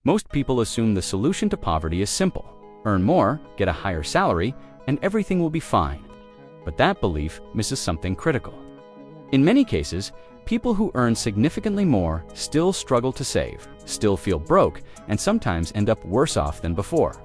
Most people assume the solution to poverty is simple: earn more, get a higher salary, and everything will be fine. But that belief misses something critical. In many cases, people who earn significantly more still struggle to save, still feel broke, and sometimes end up worse off than before.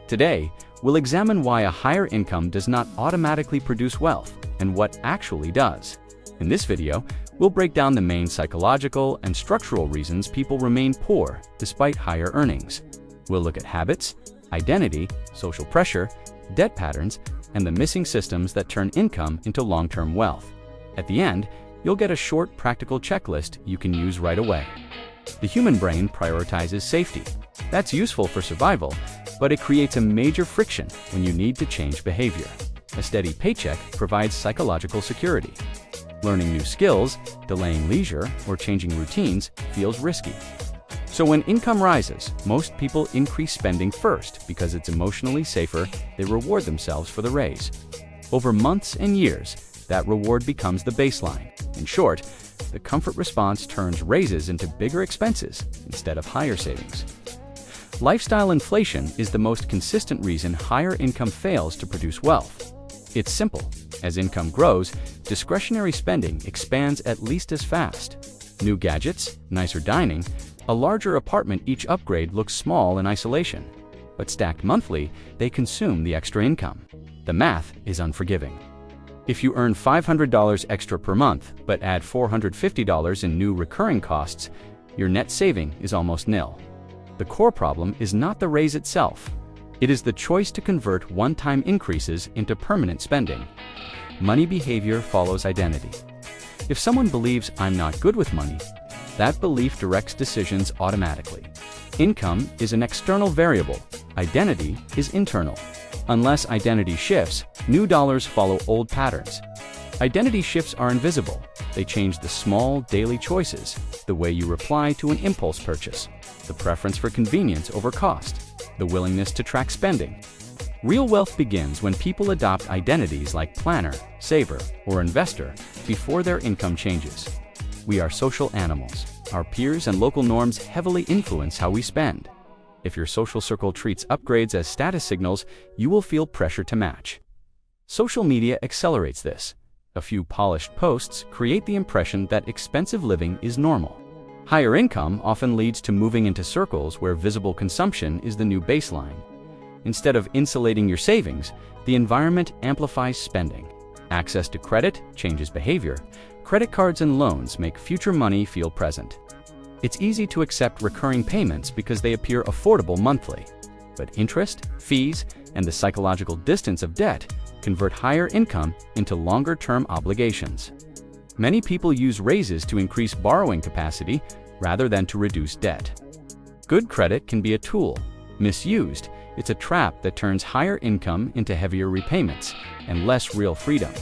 Today, we'll examine why a higher income does not automatically produce wealth and what actually does. In this video, we'll break down the main psychological and structural reasons people remain poor despite higher earnings. We'll look at habits, identity, social pressure, debt patterns, and the missing systems that turn income into long-term wealth. At the end, you'll get a short, practical checklist you can use right away. The human brain prioritizes safety. That's useful for survival, but it creates a major friction when you need to change behavior. A steady paycheck provides psychological security. Learning new skills, delaying leisure, or changing routines feels risky. So when income rises, most people increase spending first because it's emotionally safer. They reward themselves for the raise. Over months and years, that reward becomes the baseline. In short, the comfort response turns raises into bigger expenses instead of higher savings. Lifestyle inflation is the most consistent reason higher income fails to produce wealth. It's simple. As income grows, discretionary spending expands at least as fast. New gadgets, nicer dining, a larger apartment. Each upgrade looks small in isolation, but stacked monthly, they consume the extra income. The math is unforgiving. If you earn $500 extra per month, but add $450 in new recurring costs, your net saving is almost nil. The core problem is not the raise itself. It is the choice to convert one-time increases into permanent spending. Money behavior follows identity. If someone believes I'm not good with money, that belief directs decisions automatically. Income is an external variable. Identity is internal. Unless identity shifts, new dollars follow old patterns. Identity shifts are invisible. They change the small, daily choices, the way you reply to an impulse purchase, the preference for convenience over cost, the willingness to track spending. Real wealth begins when people adopt identities like planner, saver, or investor before their income changes. We are social animals. Our peers and local norms heavily influence how we spend. If your social circle treats upgrades as status signals, you will feel pressure to match. Social media accelerates this. A few polished posts create the impression that expensive living is normal. Higher income often leads to moving into circles where visible consumption is the new baseline. Instead of insulating your savings, the environment amplifies spending. Access to credit changes behavior. Credit cards and loans make future money feel present. It's easy to accept recurring payments because they appear affordable monthly. But interest, fees, and the psychological distance of debt convert higher income into longer-term obligations. Many people use raises to increase borrowing capacity rather than to reduce debt. Good credit can be a tool. Misused, it's a trap that turns higher income into heavier repayments and less real freedom.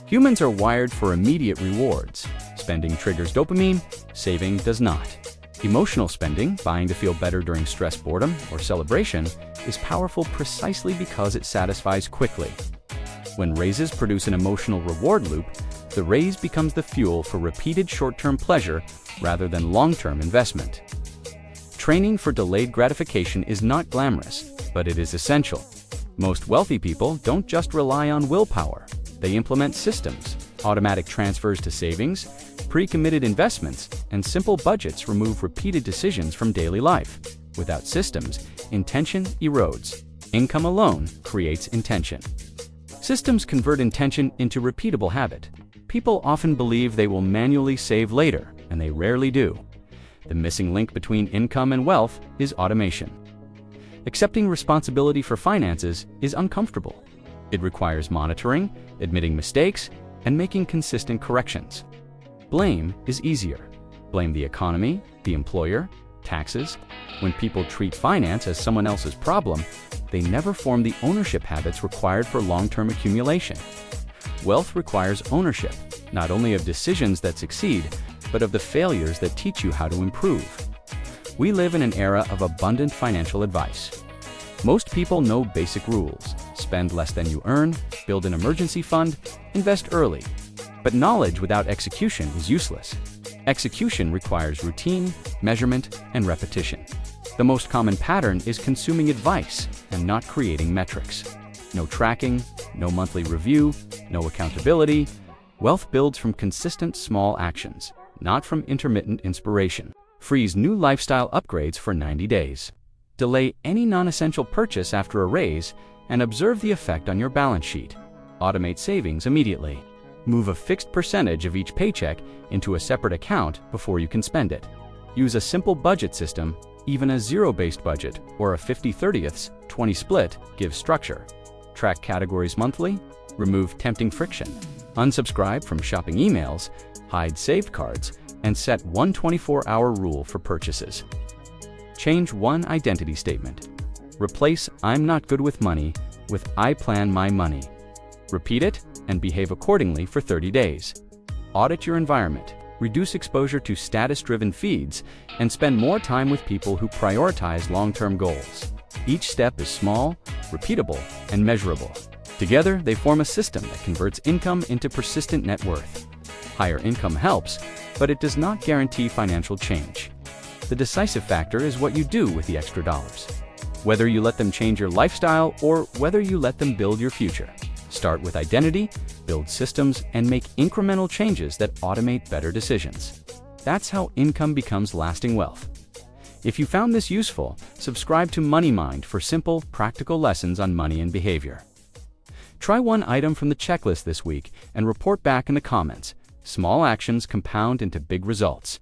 Humans are wired for immediate rewards. Spending triggers dopamine, saving does not. Emotional spending, buying to feel better during stress, boredom, or celebration, is powerful precisely because it satisfies quickly. When raises produce an emotional reward loop, the raise becomes the fuel for repeated short-term pleasure rather than long-term investment. Training for delayed gratification is not glamorous, but it is essential. Most wealthy people don't just rely on willpower. They implement systems. Automatic transfers to savings, pre-committed investments, and simple budgets remove repeated decisions from daily life. Without systems, intention erodes. Income alone creates intention. Systems convert intention into repeatable habit. People often believe they will manually save later, and they rarely do. The missing link between income and wealth is automation. Accepting responsibility for finances is uncomfortable. It requires monitoring, admitting mistakes, and making consistent corrections. Blame is easier. Blame the economy, the employer, taxes. When people treat finance as someone else's problem, they never form the ownership habits required for long-term accumulation. Wealth requires ownership, not only of decisions that succeed, but of the failures that teach you how to improve. We live in an era of abundant financial advice. Most people know basic rules: spend less than you earn, build an emergency fund, invest early. But knowledge without execution is useless. Execution requires routine, measurement, and repetition. The most common pattern is consuming advice and not creating metrics. No tracking, no monthly review, no accountability. Wealth builds from consistent small actions, not from intermittent inspiration. Freeze new lifestyle upgrades for 90 days. Delay any non-essential purchase after a raise and observe the effect on your balance sheet. Automate savings immediately. Move a fixed percentage of each paycheck into a separate account before you can spend it. Use a simple budget system. Even a zero-based budget or a 50/30ths 20 split gives structure. Track categories monthly. Remove tempting friction. Unsubscribe from shopping emails. Hide saved cards and set one 24-hour rule for purchases. Change one identity statement. Replace "I'm not good with money" with "I plan my money." Repeat it and behave accordingly for 30 days. Audit your environment. Reduce exposure to status-driven feeds and spend more time with people who prioritize long-term goals. Each step is small, repeatable, and measurable. Together, they form a system that converts income into persistent net worth. Higher income helps, but it does not guarantee financial change. The decisive factor is what you do with the extra dollars. Whether you let them change your lifestyle or whether you let them build your future. Start with identity, build systems, and make incremental changes that automate better decisions. That's how income becomes lasting wealth. If you found this useful, subscribe to Money Mind for simple, practical lessons on money and behavior. Try one item from the checklist this week and report back in the comments. Small actions compound into big results.